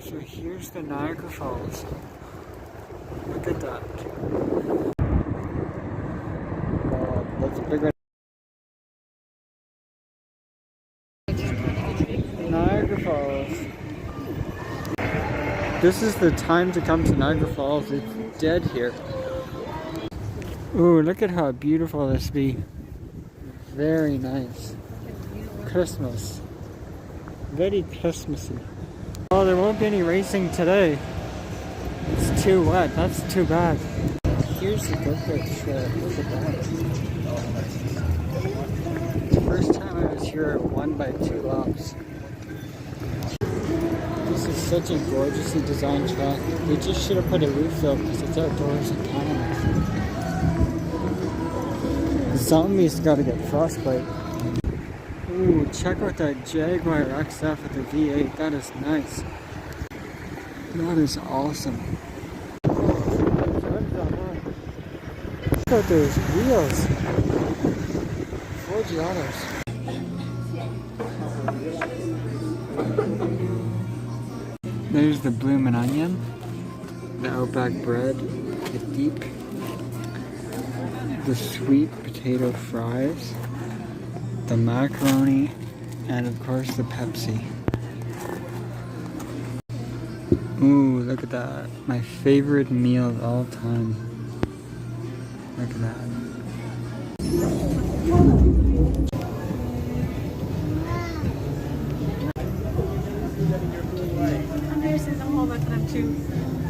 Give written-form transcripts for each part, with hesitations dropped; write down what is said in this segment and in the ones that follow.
So here's the Niagara Falls. Look at that. That's a big one. Niagara Falls. This is the time to come to Niagara Falls. It's dead here. Ooh, look at how beautiful this be. Very nice. Christmas. Very Christmassy. Oh, there won't be any racing today. It's too wet. That's too bad. Here's the go-kart track. Look at that. The first time I was here, it won by 2 laps. This is such a gorgeously designed track. They just should have put a roof though, because it's outdoors in Canada. The zombies gotta get frostbite. Ooh, check out that Jaguar XF with the V8. That is nice. That is awesome. Look at those wheels. Ford Giottos. There's the bloomin' onion, the Outback bread, the deep, the sweet potato fries, the macaroni, and of course the Pepsi. Ooh, look at that. My favorite meal of all time. Look at that.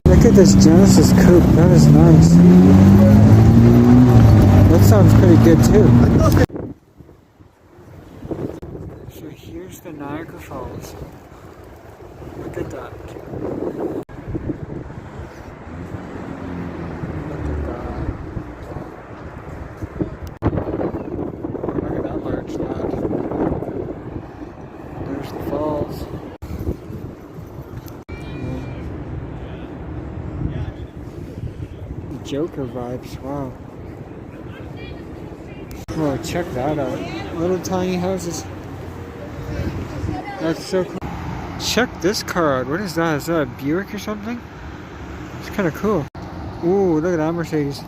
Look at this Genesis coupe. That is nice. That sounds pretty good too. So here's the Niagara Falls. Look at that. Look at that. Look at that large lot. There's the falls. The Joker vibes, wow. Oh, check that out. Little tiny houses. That's so cool. Check this car out. What is that? Is that a Buick or something? It's kind of cool. Ooh, look at that Mercedes.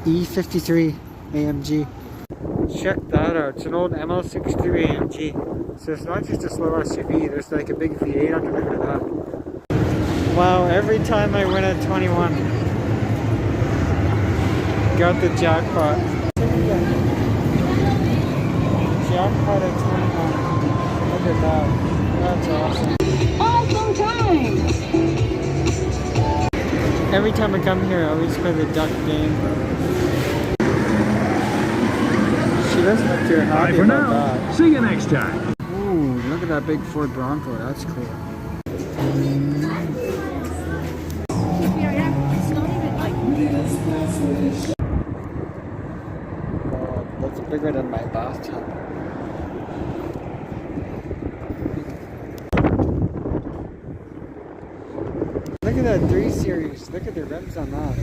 E53 AMG. Check that out. It's an old ML63 AMG. So it's not just a slow SUV. There's like a big V8 under. Look at that. Wow, every time I win at 21. Got the jackpot. Jackpot at 21. Look at that. That's awesome. Awesome time! Every time I come here, I always play the duck game. She doesn't look too happy about that. See you next time. Ooh, look at that big Ford Bronco. That's cool. Oh, that's bigger than my bathtub. Look at that 3 Series. Look at the rims on that.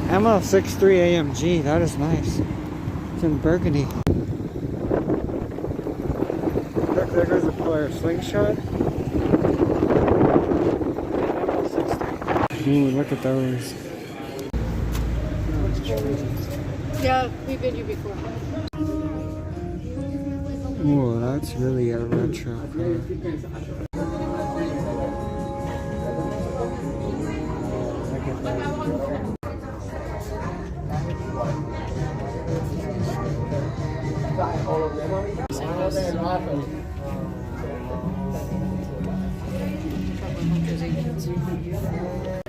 ML63 AMG. That is nice. It's in burgundy. Look, there goes the Polaris Slingshot. ML63. Ooh, look at those. Yeah, we've been here before. Ooh, that's really a retro car.